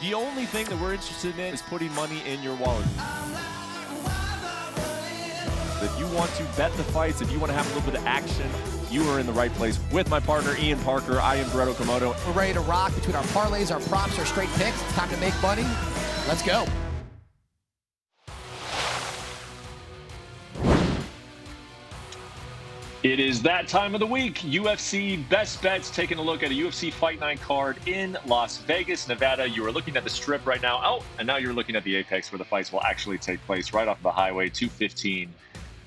The only thing that we're interested in is putting money in your wallet. If you want to bet the fights, if you want to have a little bit of action, you are in the right place. With my partner, Ian Parker, I am Brett Okamoto. We're ready to rock between our parlays, our props, our straight picks. It's time to make money. Let's go. It is that time of the week. UFC Best Bets, taking a look at a UFC Fight Night card in Las Vegas, Nevada. You are looking at the Strip right now. Oh, and now you're looking at the Apex, where the fights will actually take place right off the Highway 215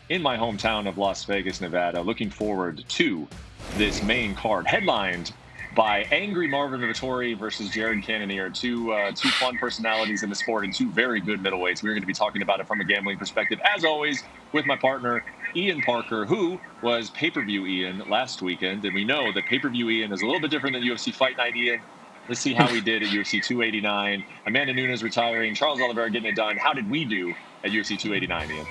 in my hometown of Las Vegas, Nevada. Looking forward to this main card, headlined by Angry Marvin Vettori versus Jared Cannonier, two fun personalities in the sport and two very good middleweights. We're going to be talking about it from a gambling perspective, as always, with my partner, Ian Parker, who was pay-per-view Ian last weekend. And we know that pay-per-view Ian is a little bit different than UFC Fight Night Ian. Let's see how we did at UFC 289. Amanda Nunes retiring, Charles Oliveira getting it done. How did we do at UFC 289, Ian?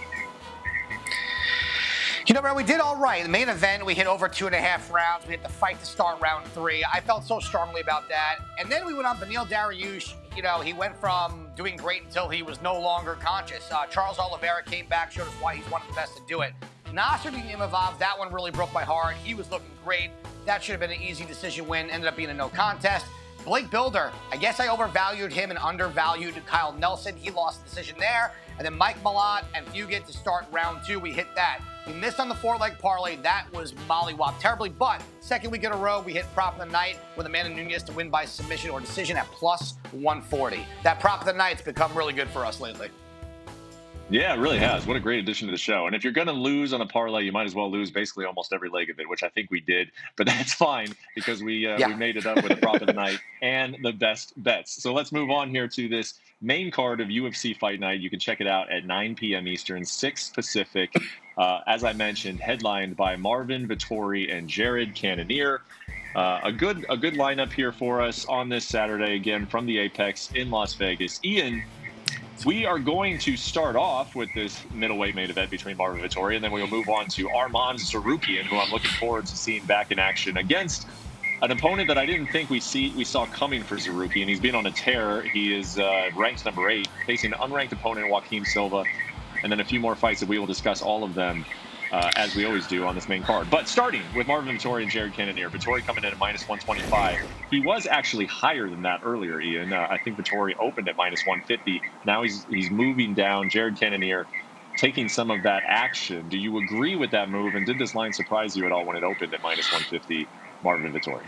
You know, bro, we did all right. The main event, we hit over 2.5 rounds. We hit the fight to start round 3. I felt so strongly about that. And then we went on Beneil Dariush. You know, he went from doing great until he was no longer conscious. Charles Oliveira came back, showed us why he's one of the best to do it. Nasruddin Imavov, that one really broke my heart. He was looking great. That should have been an easy decision win. Ended up being a no contest. Blake Bilder, I guess I overvalued him and undervalued Kyle Nelson. He lost the decision there. And then Mike Malott and Fugit to start round 2. We hit that. We missed on the 4-leg parlay. That was mollywopped terribly. But second week in a row, we hit prop of the night with Amanda Nunes to win by submission or decision at plus 140. That prop of the night's become really good for us lately. Yeah, it really has. What a great addition to the show. And if you're going to lose on a parlay, you might as well lose basically almost every leg of it, which I think we did. But that's fine because we made it up with a prop of the night and the best bets. So let's move on here to this main card of UFC Fight Night. You can check it out at 9 p.m. Eastern, 6 Pacific. As I mentioned, headlined by Marvin Vettori and Jared Cannonier. A good lineup here for us on this Saturday, again, from the Apex in Las Vegas. Ian, we are going to start off with this middleweight main event between Marvin Vettori, and then we'll move on to Arman Sarukian, who I'm looking forward to seeing back in action against an opponent that I didn't think we saw coming for Sarukian. He's been on a tear. He is ranked number 8, facing an unranked opponent, Joaquin Silva, and then a few more fights that we will discuss all of them as we always do on this main card. But starting with Marvin Vettori and Jared Cannonier. Vettori coming in at minus 125. He was actually higher than that earlier, Ian. I think Vettori opened at minus 150. Now he's moving down. Jared Cannonier taking some of that action. Do you agree with that move? And did this line surprise you at all when it opened at minus 150, Marvin Vettori?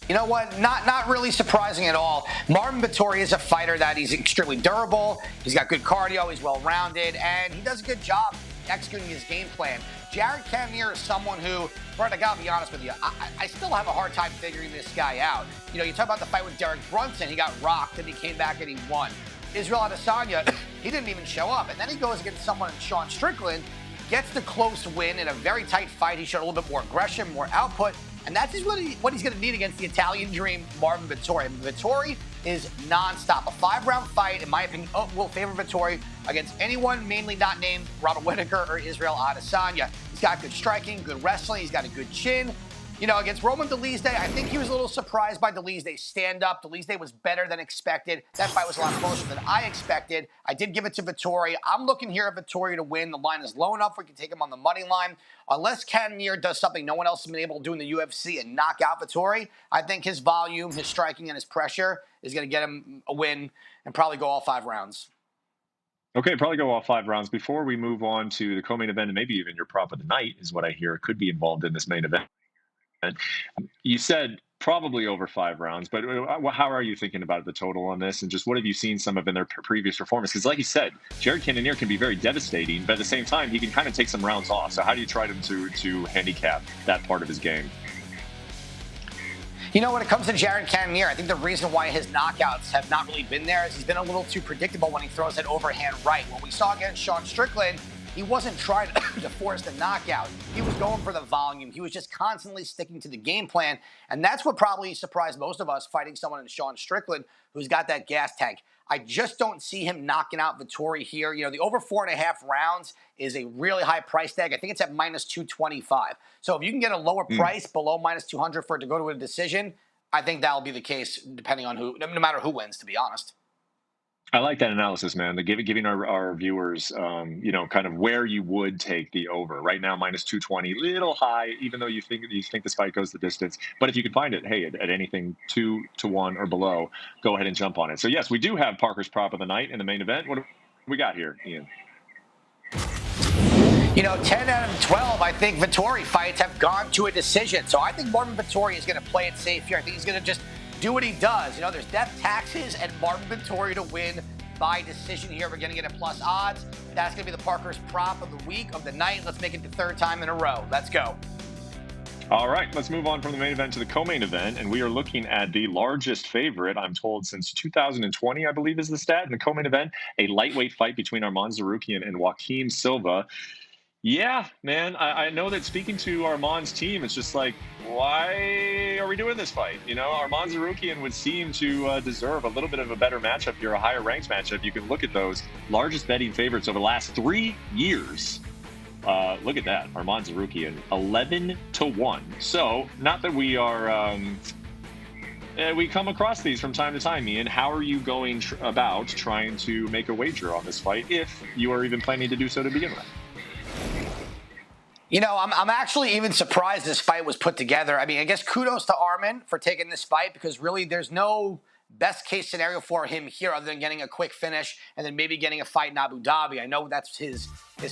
You know what? Not really surprising at all. Marvin Vettori is a fighter that he's extremely durable. He's got good cardio. He's well-rounded, and he does a good job executing his game plan. Jared Cannonier is someone who, Brett, I gotta be honest with you, I still have a hard time figuring this guy out. You know, you talk about the fight with Derek Brunson. He got rocked, and he came back and he won. Israel Adesanya, he didn't even show up. And then he goes against someone in Sean Strickland, gets the close win in a very tight fight. He showed a little bit more aggression, more output. And that's what he's going to need against the Italian dream, Marvin Vettori. Vettori is nonstop. A 5-round fight, in my opinion, will favor Vettori against anyone mainly not named Ronald Whitaker or Israel Adesanya. He's got good striking, good wrestling. He's got a good chin. You know, against Roman Dolidze, I think he was a little surprised by Dolidze's stand-up. Dolidze was better than expected. That fight was a lot closer than I expected. I did give it to Vettori. I'm looking here at Vettori to win. The line is low enough where we can take him on the money line. Unless Cannonier does something no one else has been able to do in the UFC and knock out Vettori, I think his volume, his striking, and his pressure is going to get him a win and probably go all 5 rounds. Okay, probably go all 5 rounds. Before we move on to the co-main event, and maybe even your prop of the night is what I hear could be involved in this main event. You said probably over 5 rounds, but how are you thinking about the total on this? And just what have you seen some of in their previous performance? Because like you said, Jared Cannonier can be very devastating, but at the same time, he can kind of take some rounds off. So how do you try to handicap that part of his game? You know, when it comes to Jared Cannonier, I think the reason why his knockouts have not really been there is he's been a little too predictable when he throws that overhand right. What we saw against Sean Strickland, he wasn't trying to force the knockout. He was going for the volume. He was just constantly sticking to the game plan. And that's what probably surprised most of us fighting someone in Sean Strickland who's got that gas tank. I just don't see him knocking out Vettori here. You know, the over 4.5 rounds is a really high price tag. I think it's at minus 225. So if you can get a lower price below minus 200 for it to go to a decision, I think that'll be the case depending on who, no matter who wins, to be honest. I like that analysis, man. Giving our viewers, kind of where you would take the over. Right now, minus 220, little high, even though you think this fight goes the distance. But if you can find it, hey, at anything 2-1 or below, go ahead and jump on it. So yes, we do have Parker's prop of the night in the main event. What do we got here, Ian? 10 out of 12, I think Vettori fights have gone to a decision. So I think Marvin Vettori is going to play it safe here. I think he's going to just do what he does. There's death taxes and Marvin Vettori to win by decision here. We're going to get a plus odds. That's going to be the Parker's prop of the week, of the night. Let's make it the third time in a row. Let's go. All right, let's move on from the main event to the co-main event, and we are looking at the largest favorite, I'm told, since 2020, I believe is the stat, in the co-main event, a lightweight fight between Arman Sarukian and Joaquim Silva. Yeah, man, I know that speaking to Arman's team, it's just like, why are we doing this fight? Arman Sarukian would seem to deserve a little bit of a better matchup here, a higher ranked matchup. You can look at those largest betting favorites over the last 3 years. Look at that, Arman Sarukian, 11-1. So, not that we are, we come across these from time to time, Ian. How are you going about trying to make a wager on this fight, if you are even planning to do so to begin with? I'm actually even surprised this fight was put together. I guess kudos to Arman for taking this fight, because really there's no best case scenario for him here other than getting a quick finish and then maybe getting a fight in Abu Dhabi. I know that's his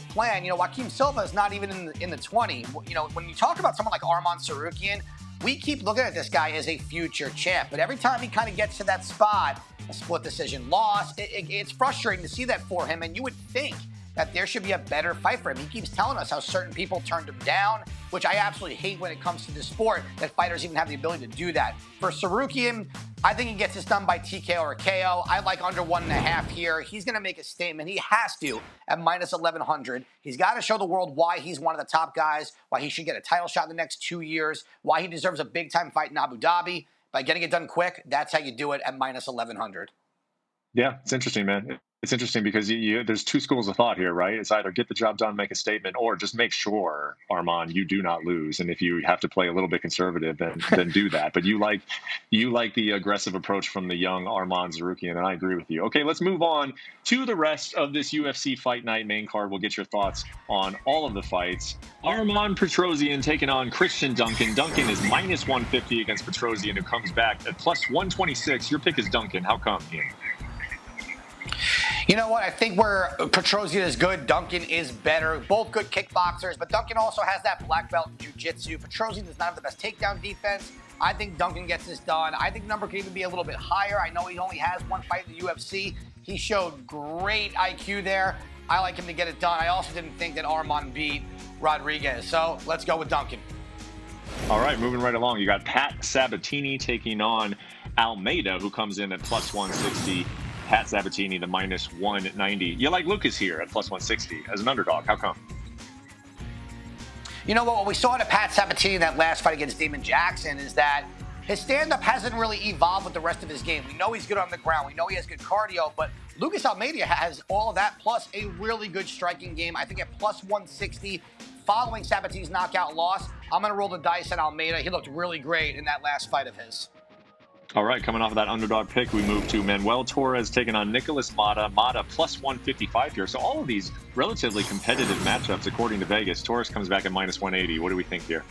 plan. Joaquim Silva is not even in the 20. When you talk about someone like Arman Sarukian, we keep looking at this guy as a future champ. But every time he kind of gets to that spot, a split decision loss, it's frustrating to see that for him. And you would think that there should be a better fight for him. He keeps telling us how certain people turned him down, which I absolutely hate when it comes to this sport, that fighters even have the ability to do that. For Sarukian, I think he gets this done by TKO or KO. I like under 1.5 here. He's going to make a statement. He has to at minus 1,100. He's got to show the world why he's one of the top guys, why he should get a title shot in the next 2 years, why he deserves a big-time fight in Abu Dhabi. By getting it done quick, that's how you do it at minus 1,100. Yeah, it's interesting, man. It's interesting because there's two schools of thought here, right? It's either get the job done, make a statement, or just make sure, Arman, you do not lose. And if you have to play a little bit conservative, then do that. But you like the aggressive approach from the young Arman Sarukian, and I agree with you. Okay, let's move on to the rest of this UFC Fight Night main card. We'll get your thoughts on all of the fights. Arman Petrosyan taking on Christian Duncan. Duncan is minus 150 against Petrosyan, who comes back at plus 126. Your pick is Duncan. How come, Ian? You know what? I think where Petrosyan is good, Duncan is better. Both good kickboxers, but Duncan also has that black belt in jiu-jitsu. Petrosyan does not have the best takedown defense. I think Duncan gets this done. I think the number could even be a little bit higher. I know he only has one fight in the UFC. He showed great IQ there. I like him to get it done. I also didn't think that Arman beat Rodriguez. So let's go with Duncan. All right, moving right along. You got Pat Sabatini taking on Almeida, who comes in at plus 160. Pat Sabatini to minus 190. You like Lucas here at plus 160 as an underdog. How come? You know what we saw to Pat Sabatini in that last fight against Damon Jackson is that his stand-up hasn't really evolved with the rest of his game. We know he's good on the ground. We know he has good cardio, but Lucas Almeida has all of that plus a really good striking game. I think at plus 160, following Sabatini's knockout loss, I'm going to roll the dice on Almeida. He looked really great in that last fight of his. All right, coming off of that underdog pick, we move to Manuel Torres taking on Nicolas Mata. Mata plus 155 here. So all of these relatively competitive matchups, according to Vegas. Torres comes back at minus 180. What do we think here?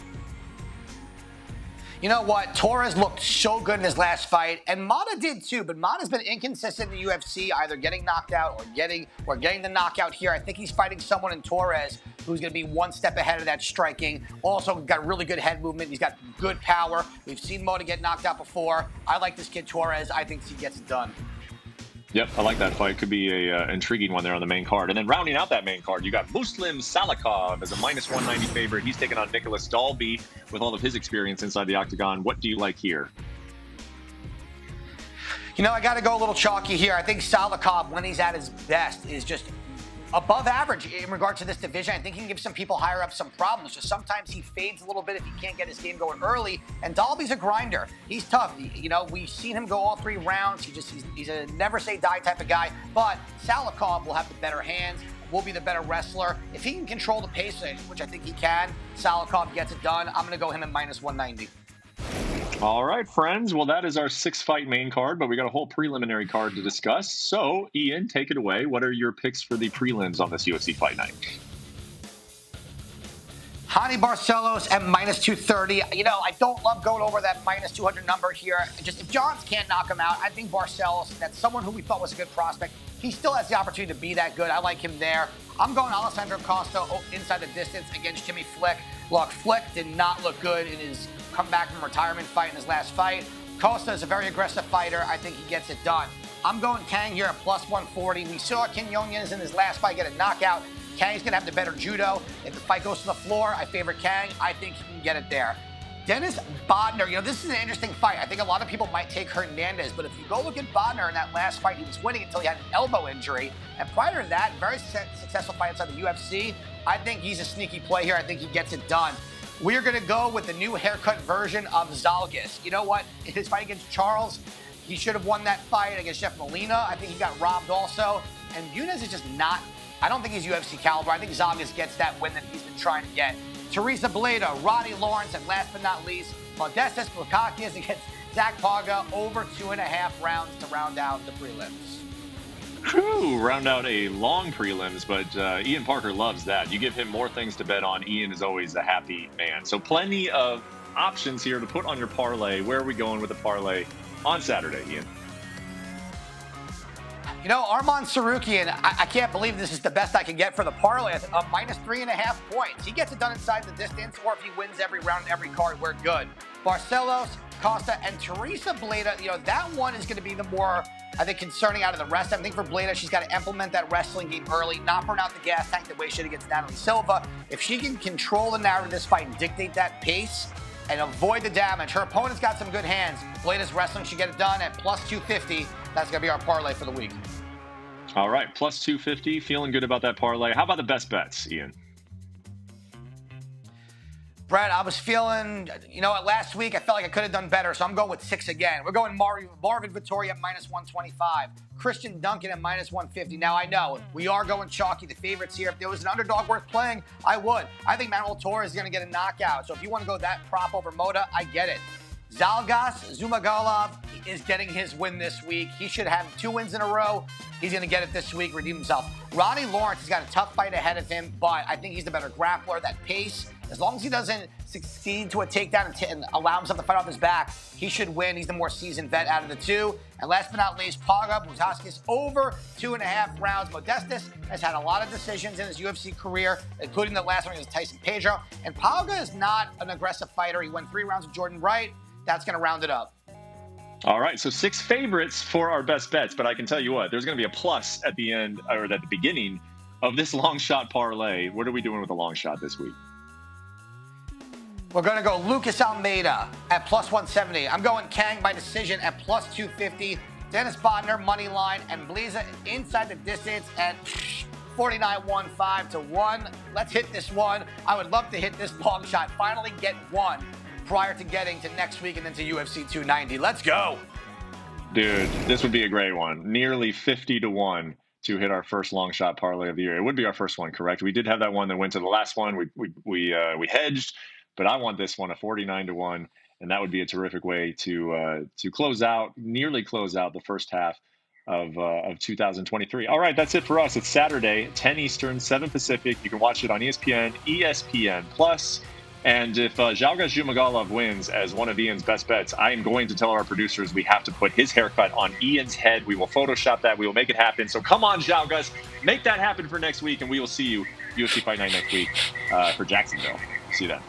You know what? Torres looked so good in his last fight, and Mata did too, but Mata's been inconsistent in the UFC, either getting knocked out or getting the knockout here. I think he's fighting someone in Torres who's going to be one step ahead of that striking. Also got really good head movement. He's got good power. We've seen Mata get knocked out before. I like this kid Torres. I think he gets it done. Yep, I like that fight. Could be a intriguing one there on the main card. And then rounding out that main card, you got Muslim Salikov as a minus 190 favorite. He's taking on Nicholas Dalby with all of his experience inside the octagon. What do you like here? You know, I got to go a little chalky here. I think Salikov, when he's at his best, is just above average in regard to this division. I think he can give some people higher up some problems. Just sometimes he fades a little bit if he can't get his game going early. And Dalby's a grinder. He's tough. You know, we've seen him go all 3 rounds. He's a never say die type of guy. But Salikov will have the better hands, will be the better wrestler. If he can control the pace, which I think he can, Salikov gets it done. I'm going to go him at minus 190. All right, friends. Well, that is our 6-fight main card, but we got a whole preliminary card to discuss. So, Ian, take it away. What are your picks for the prelims on this UFC Fight Night? Hani Barcelos at -230. You know, I don't love going over that -200 number here. Just if Johns can't knock him out, I think Barcelos, that's someone who we thought was a good prospect. He still has the opportunity to be that good. I like him there. I'm going Alessandro Costa inside the distance against Jimmy Flick. Look, Flick did not look good in his comeback from retirement fight in his last fight. Costa is a very aggressive fighter. I think he gets it done. I'm going Kang here at +140. We saw Cannonier in his last fight get a knockout. Kang's going to have the better judo. If the fight goes to the floor, I favor Kang. I think he can get it there. Dennis Bodner, you know, this is an interesting fight. I think a lot of people might take Hernandez, but if you go look at Bodner in that last fight, he was winning until he had an elbow injury. And prior to that, very successful fight inside the UFC. I think he's a sneaky play here. I think he gets it done. We're going to go with the new haircut version of Zalgis. You know what? In his fight against Charles, he should have won that fight against Jeff Molina. I think he got robbed also. And Yunus is just not, I don't think he's UFC caliber. I think Zalgis gets that win that he's been trying to get. Teresa Bleda, Roddy Lawrence, and last but not least, Modestas Blukakis against Zach Paga over 2.5 rounds to round out the prelims. Whew, round out a long prelims, but Ian Parker loves that. You give him more things to bet on. Ian is always a happy man. So plenty of options here to put on your parlay. Where are we going with the parlay on Saturday, Ian? You know, Arman Sarukian, I can't believe this is the best I can get for the parlay. -3.5 points. He gets it done inside the distance, or if he wins every round, every card, we're good. Barcelos, Costa, and Teresa Bleda, you know, that one is going to be the more, I think, concerning out of the rest. I think for Bleda, she's got to implement that wrestling game early, not burn out the gas tank the way she did against Natalie Silva. If she can control the narrative of this fight and dictate that pace and avoid the damage, her opponent's got some good hands. Bleda's wrestling should get it done at +250. That's going to be our parlay for the week. All right, +250. Feeling good about that parlay. How about the best bets, Ian? Brett, I was feeling, you know, last week I felt like I could have done better, so I'm going with 6 again. We're going Marvin Vettori at -125, Christian Duncan at -150. Now, I know we are going chalky, the favorites here. If there was an underdog worth playing, I would. I think Manuel Torres is going to get a knockout, so if you want to go that prop over Moda, I get it. Zalgas Zhumagulov is getting his win this week. He should have 2 wins in a row. He's going to get it this week, redeem himself. Ronnie Lawrence has got a tough fight ahead of him, but I think he's the better grappler. That pace, as long as he doesn't succeed to a takedown and allow himself to fight off his back, he should win. He's the more seasoned vet out of the two. And last but not least, Paga Bukaskis over 2.5 rounds. Modestas has had a lot of decisions in his UFC career, including the last one against Tyson Pedro. And Paga is not an aggressive fighter. He won 3 rounds with Jordan Wright. That's going to round it up. All right, so 6 favorites for our best bets, but I can tell you what, there's going to be a plus at the end, or at the beginning of this long shot parlay. What are we doing with the long shot this week? We're going to go Lucas Almeida at +170. I'm going Kang by decision at +250. Dennis Bodner, money line, and Bleza inside the distance at 49.15 to 1. Let's hit this one. I would love to hit this long shot. Finally get one prior to getting to next week and then to UFC 290. Let's go. Dude, this would be a great one. Nearly 50 to 1 to hit our first long shot parlay of the year. It would be our first one, correct? We did have that one that went to the last one. We hedged, but I want this one, a 49 to 1, and that would be a terrific way to nearly close out the first half of 2023. All right, that's it for us. It's Saturday, 10 Eastern, 7 Pacific. You can watch it on ESPN, ESPN Plus. And if Zhalgas Zhumagulov wins as one of Ian's best bets, I am going to tell our producers we have to put his haircut on Ian's head. We will Photoshop that. We will make it happen. So come on, Zhalgas, make that happen for next week, and we will see you UFC Fight Night next week for Jacksonville. See you then.